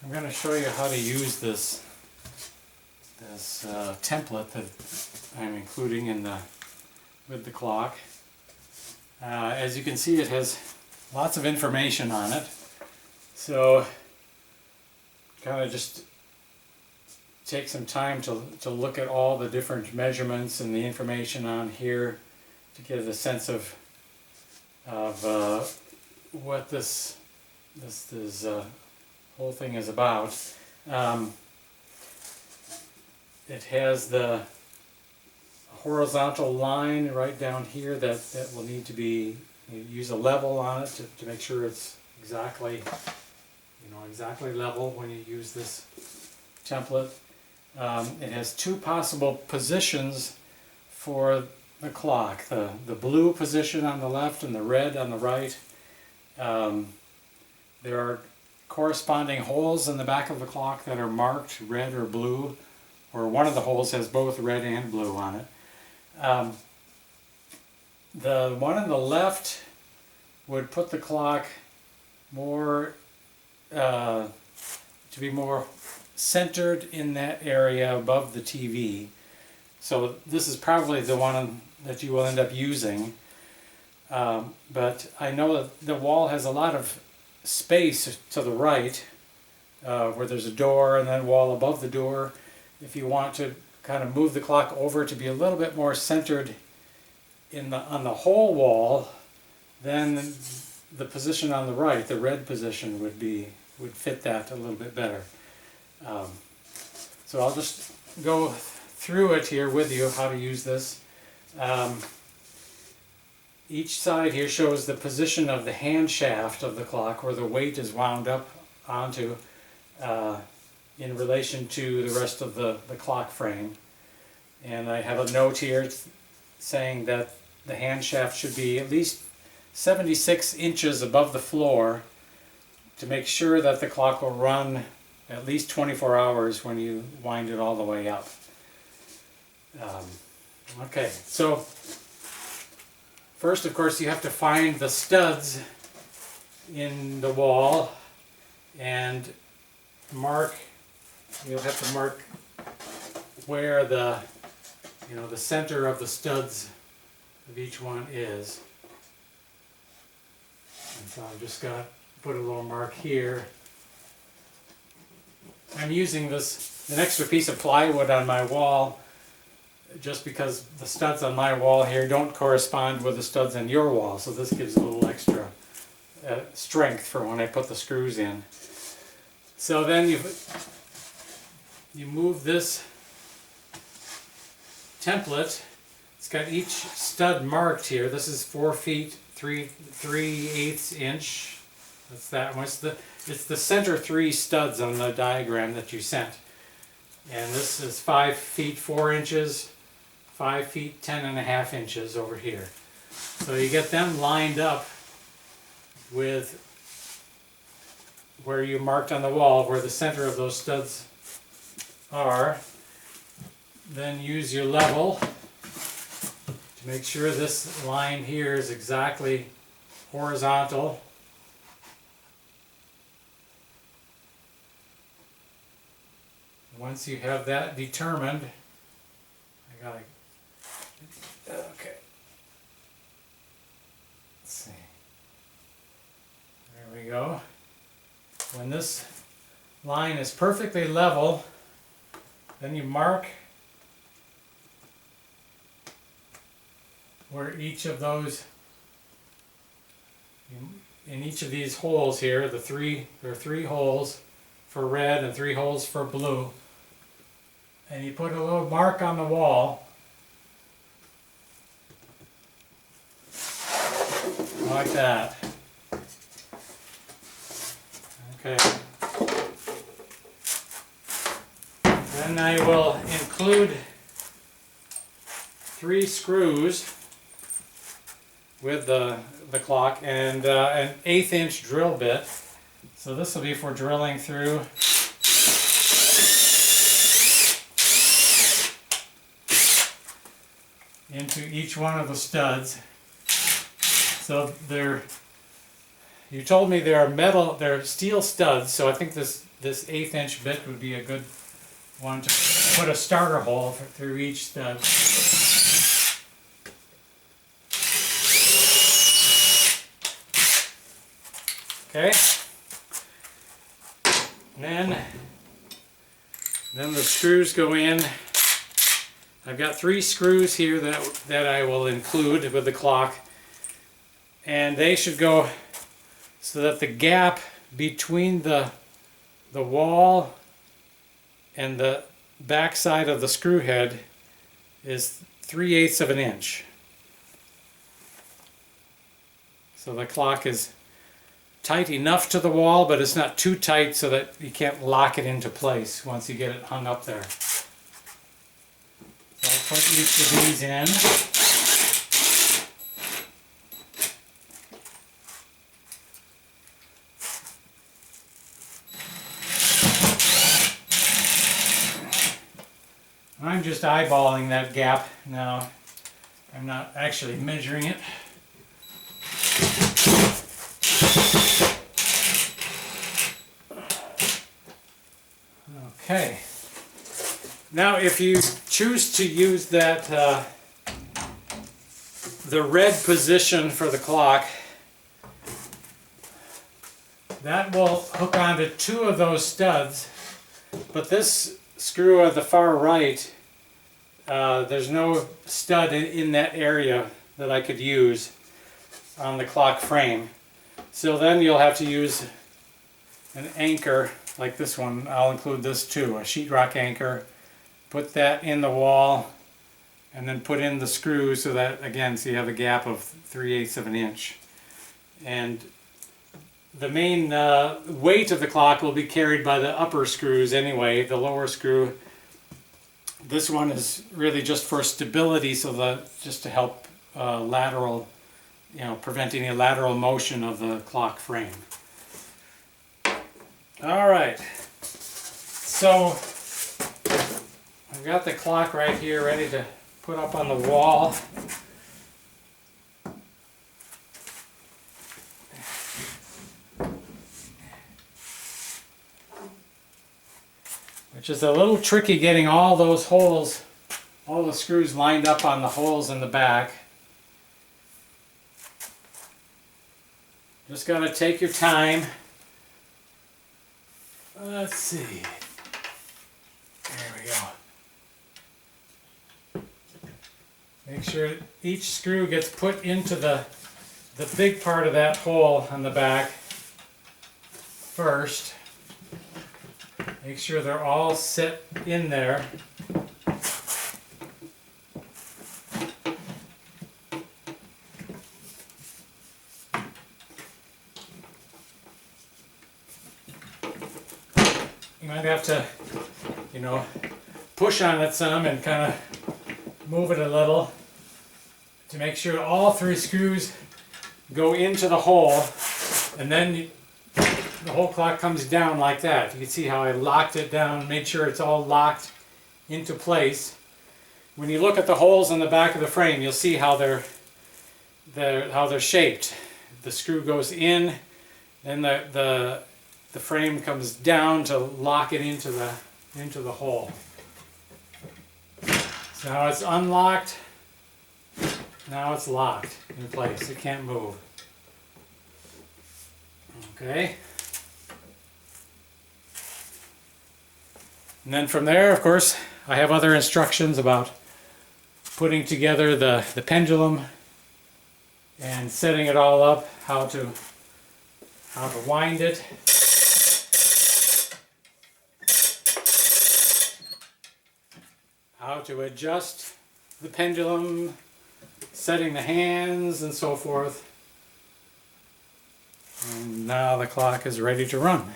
I'm going to show you how to use this template that I'm including with the clock. As you can see, it has lots of information on it, so kind of just take some time to look at all the different measurements and the information on here to get a sense of what this whole thing is about. It has the horizontal line right down here that will need to be, use a level on it to make sure it's exactly, exactly level when you use this template. It has two possible positions for the clock, the blue position on the left and the red on the right. There are corresponding holes in the back of the clock that are marked red or blue, or one of the holes has both red and blue on it. The one on the left would put the clock more to be more centered in that area above the TV. So this is probably the one that you will end up using. But I know that the wall has a lot of space to the right, where there's a door and then a wall above the door. If you want to kind of move the clock over to be a little bit more centered on the whole wall, then the position on the right, the red position, would fit that a little bit better. So I'll just go through it here with you, how to use this. Each side here shows the position of the hand shaft of the clock, where the weight is wound up onto in relation to the rest of the clock frame. And I have a note here saying that the hand shaft should be at least 76 inches above the floor to make sure that the clock will run at least 24 hours when you wind it all the way up. Okay, so first, of course, you have to find the studs in the wall and you'll have to mark where the center of the studs of each one is. And so I've just got to put a little mark here. I'm using an extra piece of plywood on my wall just because the studs on my wall here don't correspond with the studs on your wall, so this gives a little extra strength for when I put the screws in. So then you move this template. It's got each stud marked here. This is 4 feet 3/8 inch. That's that one. It's the center 3 studs on the diagram that you sent. And this is 5 feet 4 inches, 5 feet 10.5 inches over here. So you get them lined up with where you marked on the wall, where the center of those studs are. Then use your level to make sure this line here is exactly horizontal. Once you have that determined, okay. Let's see. There we go. When this line is perfectly level, then you mark where each of those, in each of these holes here, there are 3 holes for red and 3 holes for blue. And you put a little mark on the wall, like that. Okay. Then I will include 3 screws with the clock and an 1/8 inch drill bit. So this will be for drilling through into each one of the studs. So you told me they're steel studs, so I think this this 1/8 inch bit would be a good one to put a starter hole through each stud. Okay, and then the screws go in. I've got 3 screws here that I will include with the clock, and they should go so that the gap between the wall and the back side of the screw head is 3/8 of an inch. So the clock is tight enough to the wall, but it's not too tight so that you can't lock it into place once you get it hung up there. So I'll put each of these in. I'm just eyeballing that gap now. I'm not actually measuring it. Okay. Now if you choose to use that the red position for the clock, that will hook onto 2 of those studs, but this screw at the far right, there's no stud in that area that I could use on the clock frame. So then you'll have to use an anchor like this one. I'll include this too, a sheetrock anchor. Put that in the wall and then put in the screws so that, again, so you have a gap of 3/8 of an inch. And the main weight of the clock will be carried by the upper screws anyway. The lower screw, this one is really just for stability, so that just to help lateral, prevent any lateral motion of the clock frame. All right, so I've got the clock right here ready to put up on the wall. Which is a little tricky getting all those holes, all the screws lined up on the holes in the back. Just gotta take your time. Let's see. There we go. Make sure each screw gets put into the big part of that hole on the back first. Make sure they're all set in there. You might have to, push on it some and kind of move it a little to make sure all 3 screws go into the hole, and then the whole clock comes down like that. You can see how I locked it down, made sure it's all locked into place. When you look at the holes in the back of the frame, you'll see how they're shaped. The screw goes in, then the frame comes down to lock it into the hole. So now it's unlocked. Now it's locked in place. It can't move. Okay. And then from there, of course, I have other instructions about putting together the pendulum and setting it all up, how to wind it. How to adjust the pendulum, setting the hands and so forth. And now the clock is ready to run.